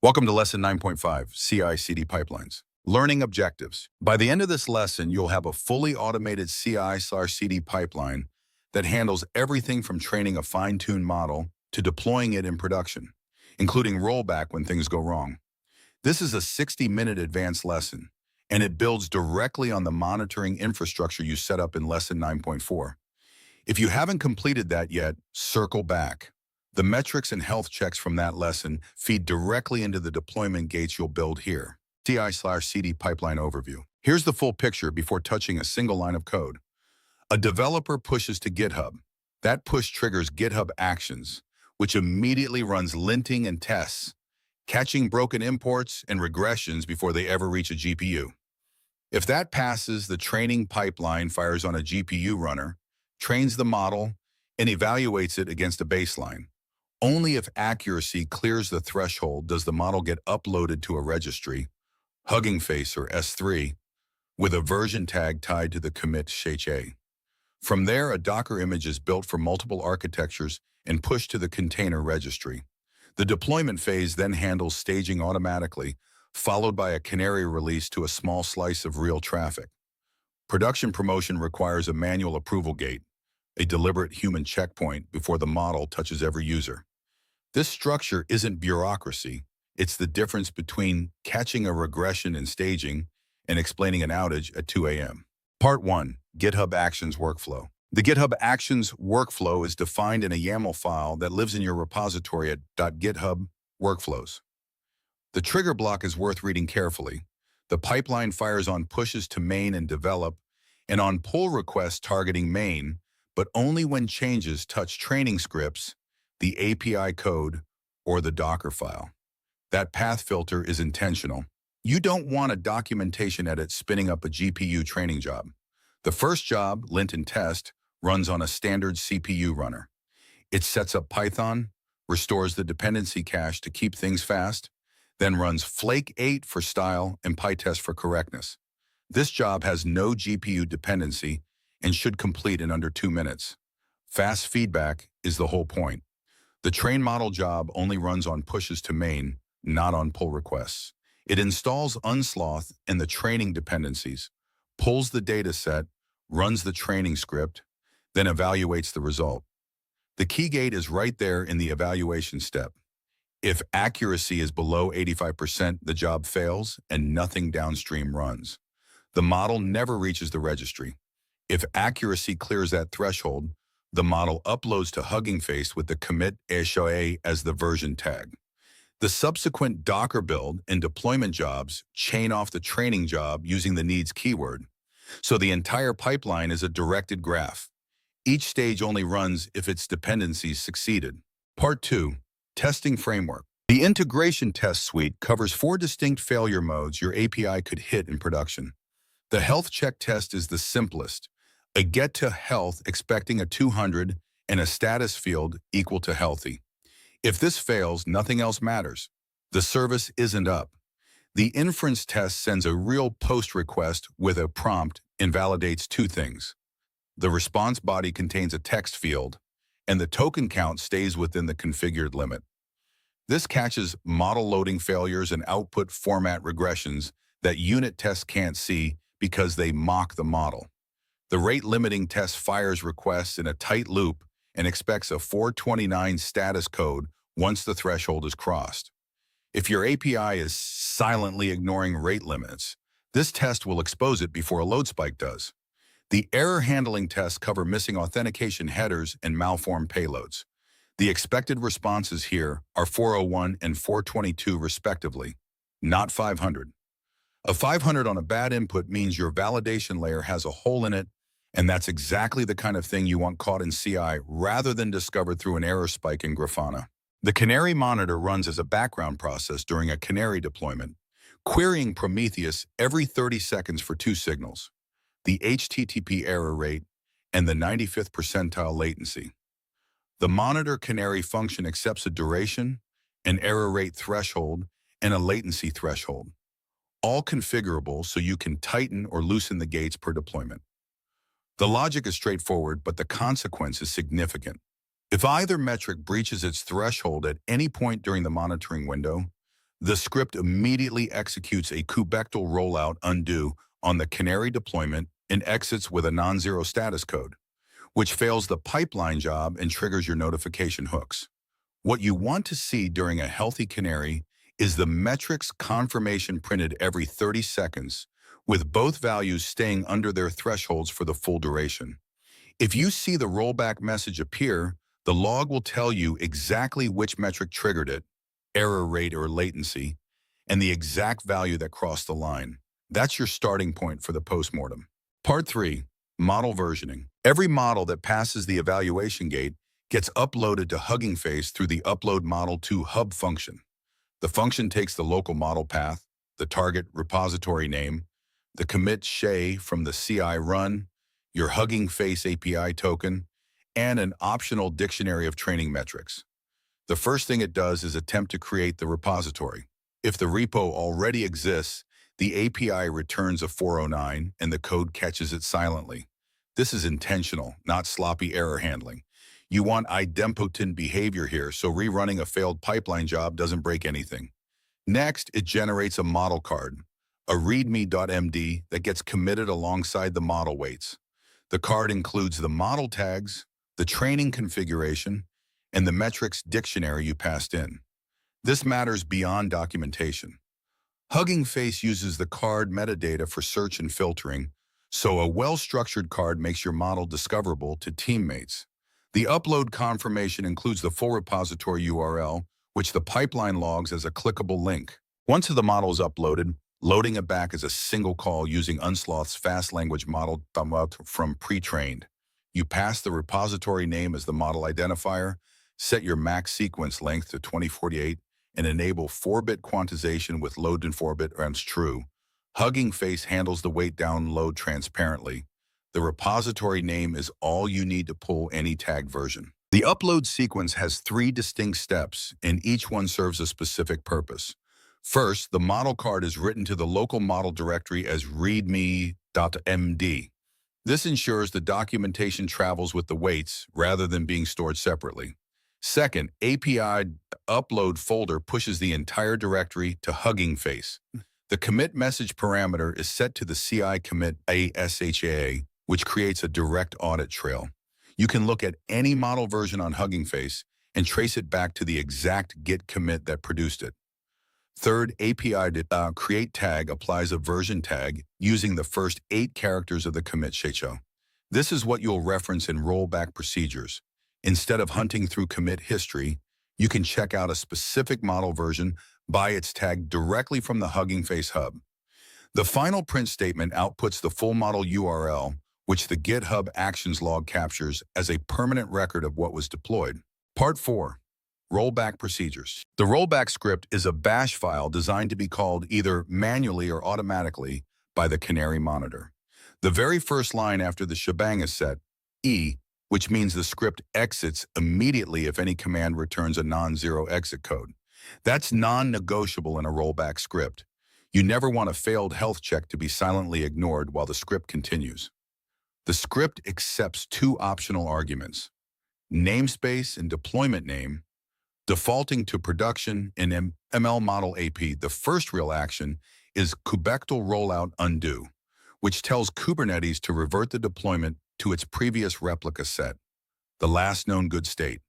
Welcome to Lesson 9.5, CI/CD Pipelines. Learning Objectives. By the end of this lesson, you'll have a fully automated CI/CD pipeline that handles everything from training a fine-tuned model to deploying it in production, including rollback when things go wrong. This is a 60-minute advanced lesson, and it builds directly on the monitoring infrastructure you set up in Lesson 9.4. If you haven't completed that yet, circle back. The metrics and health checks from that lesson feed directly into the deployment gates you'll build here. CI/CD pipeline overview. Here's the full picture before touching a single line of code. A developer pushes to GitHub. That push triggers GitHub Actions, which immediately runs linting and tests, catching broken imports and regressions before they ever reach a GPU. If that passes, the training pipeline fires on a GPU runner, trains the model, and evaluates it against a baseline. Only if accuracy clears the threshold does the model get uploaded to a registry, Hugging Face or S3, with a version tag tied to the commit SHA. From there, a Docker image is built for multiple architectures and pushed to the container registry. The deployment phase then handles staging automatically, followed by a canary release to a small slice of real traffic. Production promotion requires a manual approval gate, a deliberate human checkpoint before the model touches every user. This structure isn't bureaucracy. It's the difference between catching a regression in staging and explaining an outage at 2 a.m. Part 1. GitHub Actions Workflow. The GitHub Actions workflow is defined in a YAML file that lives in your repository at .github workflows. The trigger block is worth reading carefully. The pipeline fires on pushes to main and develop, and on pull requests targeting main, but only when changes touch training scripts, the API code, or the Docker file. That path filter is intentional. You don't want a documentation edit spinning up a GPU training job. The first job, lint and test, runs on a standard CPU runner. It sets up Python, restores the dependency cache to keep things fast, then runs Flake 8 for style and PyTest for correctness. This job has no GPU dependency and should complete in under 2 minutes. Fast feedback is the whole point. The train model job only runs on pushes to main, not on pull requests. It installs unsloth and the training dependencies, pulls the data set, runs the training script, then evaluates the result. The key gate is right there in the evaluation step. If accuracy is below 85%, the job fails and nothing downstream runs. The model never reaches the registry. If accuracy clears that threshold, the model uploads to Hugging Face with the commit SHA as the version tag. The subsequent Docker build and deployment jobs chain off the training job using the needs keyword. So the entire pipeline is a directed graph. Each stage only runs if its dependencies succeeded. Part 2. Testing Framework. The integration test suite covers 4 distinct failure modes your API could hit in production. The health check test is the simplest. A get to health expecting a 200 and a status field equal to healthy. If this fails, nothing else matters. The service isn't up. The inference test sends a real post request with a prompt and validates 2 things. The response body contains a text field, and the token count stays within the configured limit. This catches model loading failures and output format regressions that unit tests can't see because they mock the model. The rate-limiting test fires requests in a tight loop and expects a 429 status code once the threshold is crossed. If your API is silently ignoring rate limits, this test will expose it before a load spike does. The error handling tests cover missing authentication headers and malformed payloads. The expected responses here are 401 and 422 respectively, not 500. A 500 on a bad input means your validation layer has a hole in it, and that's exactly the kind of thing you want caught in CI rather than discovered through an error spike in Grafana. The Canary monitor runs as a background process during a Canary deployment, querying Prometheus every 30 seconds for 2 signals: the HTTP error rate and the 95th percentile latency. The monitor Canary function accepts a duration, an error rate threshold, and a latency threshold, all configurable so you can tighten or loosen the gates per deployment. The logic is straightforward, but the consequence is significant. If either metric breaches its threshold at any point during the monitoring window, The script immediately executes a kubectl rollout undo on the canary deployment and exits with a non-zero status code, which fails the pipeline job and triggers your notification hooks. What you want to see during a healthy canary is the metrics confirmation printed every 30 seconds, with both values staying under their thresholds for the full duration. If you see the rollback message appear, the log will tell you exactly which metric triggered it, error rate or latency, and the exact value that crossed the line. That's your starting point for the postmortem. Part 3. Model versioning. Every model that passes the evaluation gate gets uploaded to Hugging Face through the Upload Model to Hub function. The function takes the local model path, the target repository name, the commit SHA from the CI run, your Hugging Face API token, and an optional dictionary of training metrics. The first thing it does is attempt to create the repository. If the repo already exists, the API returns a 409 and the code catches it silently. This is intentional, not sloppy error handling. You want idempotent behavior here, so rerunning a failed pipeline job doesn't break anything. Next, it generates a model card, a readme.md that gets committed alongside the model weights. The card includes the model tags, the training configuration, and the metrics dictionary you passed in. This matters beyond documentation. Hugging Face uses the card metadata for search and filtering, so a well-structured card makes your model discoverable to teammates. The upload confirmation includes the full repository URL, which the pipeline logs as a clickable link. Once the model is uploaded, loading it back is a single call using Unsloth's fast language model from pre-trained. You pass the repository name as the model identifier, set your max sequence length to 2048, and enable 4-bit quantization with load in 4-bit runs true. Hugging Face handles the weight download transparently. The repository name is all you need to pull any tag version. The upload sequence has 3 distinct steps, and each one serves a specific purpose. First, the model card is written to the local model directory as readme.md. This ensures the documentation travels with the weights rather than being stored separately. Second, API upload folder pushes the entire directory to Hugging Face. The commit message parameter is set to the CI commit ASHA, which creates a direct audit trail. You can look at any model version on Hugging Face and trace it back to the exact git commit that produced it. Third, API create tag applies a version tag using the first 8 characters of the commit SHA. This is what you'll reference in rollback procedures. Instead of hunting through commit history, you can check out a specific model version by its tag directly from the Hugging Face hub. The final print statement outputs the full model URL, which the GitHub Actions log captures as a permanent record of what was deployed. Part 4. Rollback procedures. The rollback script is a bash file designed to be called either manually or automatically by the canary monitor. The very first line after the shebang is set, E, which means the script exits immediately if any command returns a non-zero exit code. That's non-negotiable in a rollback script. You never want a failed health check to be silently ignored while the script continues. The script accepts 2 optional arguments, namespace and deployment name, defaulting to production in ML model AP. The first real action is kubectl rollout undo, which tells Kubernetes to revert the deployment to its previous replica set, the last known good state.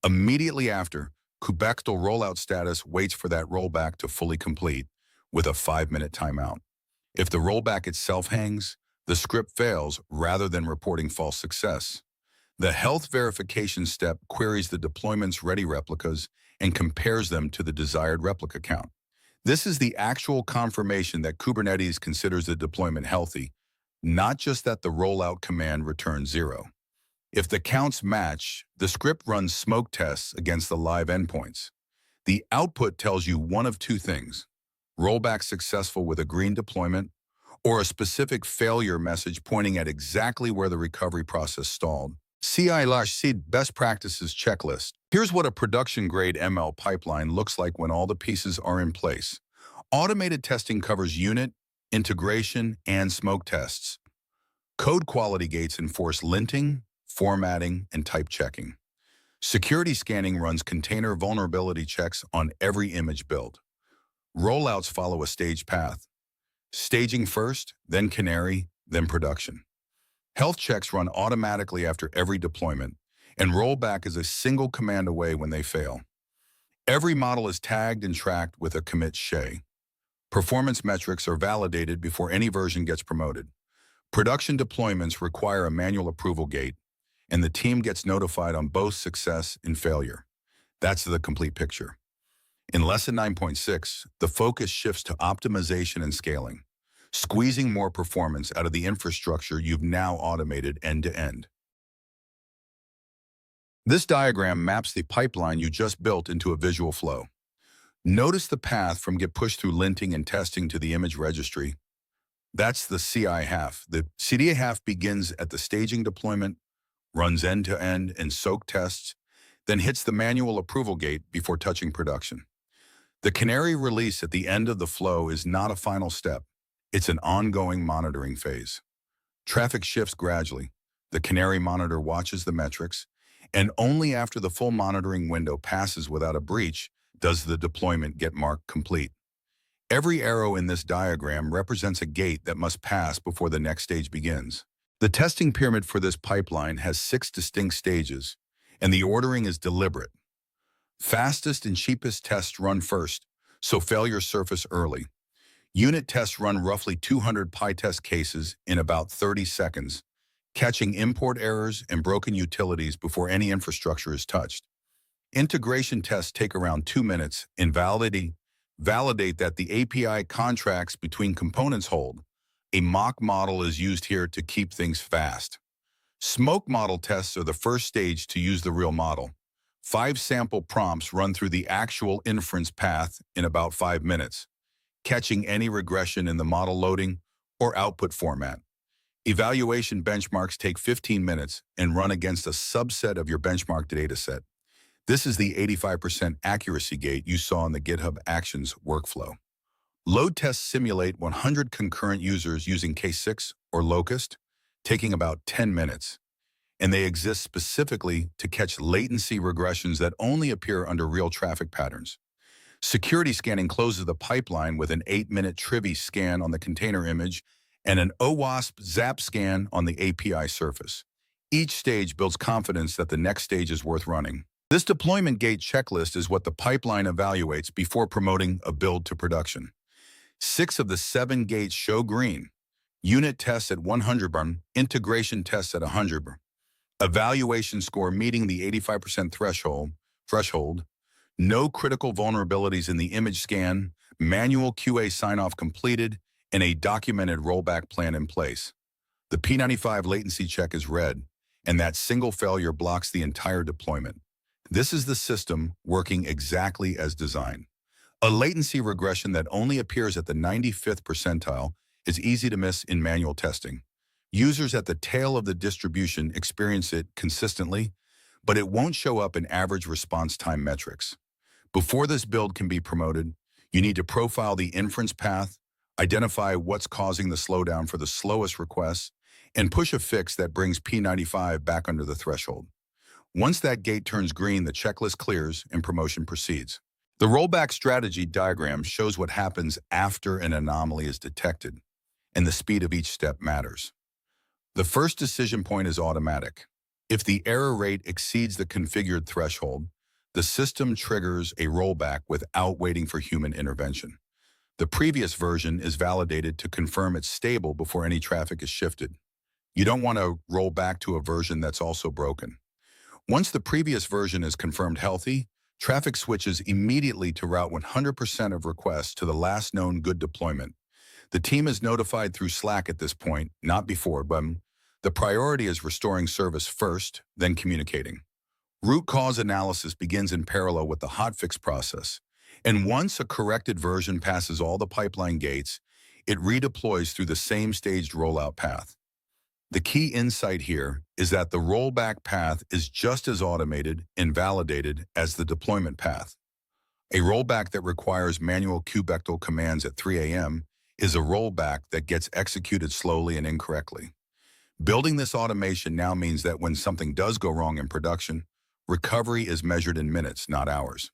Immediately after, kubectl rollout status waits for that rollback to fully complete with a 5-minute timeout. If the rollback itself hangs, the script fails rather than reporting false success. The health verification step queries the deployment's ready replicas and compares them to the desired replica count. This is the actual confirmation that Kubernetes considers the deployment healthy, not just that the rollout command returns 0. If the counts match, the script runs smoke tests against the live endpoints. The output tells you one of 2 things: rollback successful with a green deployment, or a specific failure message pointing at exactly where the recovery process stalled. CI/CD best practices checklist. Here's what a production-grade ML pipeline looks like when all the pieces are in place. Automated testing covers unit, integration, and smoke tests. Code quality gates enforce linting, formatting, and type checking. Security scanning runs container vulnerability checks on every image build. Rollouts follow a staged path. Staging first, then canary, then production. Health checks run automatically after every deployment, and rollback is a single command away when they fail. Every model is tagged and tracked with a commit SHA. Performance metrics are validated before any version gets promoted. Production deployments require a manual approval gate, and the team gets notified on both success and failure. That's the complete picture. In Lesson 9.6, the focus shifts to optimization and scaling, squeezing more performance out of the infrastructure you've now automated end-to-end. This diagram maps the pipeline you just built into a visual flow. Notice the path from get pushed through linting and testing to the image registry. That's the CI half. The CD half begins at the staging deployment, runs end-to-end and soak tests, then hits the manual approval gate before touching production. The canary release at the end of the flow is not a final step. It's an ongoing monitoring phase. Traffic shifts gradually. The canary monitor watches the metrics, and only after the full monitoring window passes without a breach does the deployment get marked complete. Every arrow in this diagram represents a gate that must pass before the next stage begins. The testing pyramid for this pipeline has 6 distinct stages, and the ordering is deliberate. Fastest and cheapest tests run first, so failures surface early. Unit tests run roughly 200 PyTest cases in about 30 seconds, catching import errors and broken utilities before any infrastructure is touched. Integration tests take around 2 minutes and validate that the API contracts between components hold. A mock model is used here to keep things fast. Smoke model tests are the first stage to use the real model. 5 sample prompts run through the actual inference path in about 5 minutes, catching any regression in the model loading or output format. Evaluation benchmarks take 15 minutes and run against a subset of your benchmarked dataset. This is the 85% accuracy gate you saw in the GitHub Actions workflow. Load tests simulate 100 concurrent users using K6 or Locust, taking about 10 minutes. And they exist specifically to catch latency regressions that only appear under real traffic patterns. Security scanning closes the pipeline with an 8-minute Trivi scan on the container image and an OWASP ZAP scan on the API surface. Each stage builds confidence that the next stage is worth running. This deployment gate checklist is what the pipeline evaluates before promoting a build to production. 6 of the 7 gates show green. Unit tests at 100 bar, integration tests at 100 bar. Evaluation score meeting the 85% threshold, no critical vulnerabilities in the image scan, manual QA sign-off completed, and a documented rollback plan in place. The P95 latency check is red, and that single failure blocks the entire deployment. This is the system working exactly as designed. A latency regression that only appears at the 95th percentile is easy to miss in manual testing. Users at the tail of the distribution experience it consistently, but it won't show up in average response time metrics. Before this build can be promoted, you need to profile the inference path, identify what's causing the slowdown for the slowest requests, and push a fix that brings P95 back under the threshold. Once that gate turns green, the checklist clears and promotion proceeds. The rollback strategy diagram shows what happens after an anomaly is detected, and the speed of each step matters. The first decision point is automatic. If the error rate exceeds the configured threshold, the system triggers a rollback without waiting for human intervention. The previous version is validated to confirm it's stable before any traffic is shifted. You don't want to roll back to a version that's also broken. Once the previous version is confirmed healthy, traffic switches immediately to route 100% of requests to the last known good deployment. The team is notified through Slack at this point, not before, but the priority is restoring service first, then communicating. Root cause analysis begins in parallel with the hotfix process, and once a corrected version passes all the pipeline gates, it redeploys through the same staged rollout path. The key insight here is that the rollback path is just as automated and validated as the deployment path. A rollback that requires manual kubectl commands at 3 a.m. is a rollback that gets executed slowly and incorrectly. Building this automation now means that when something does go wrong in production, recovery is measured in minutes, not hours.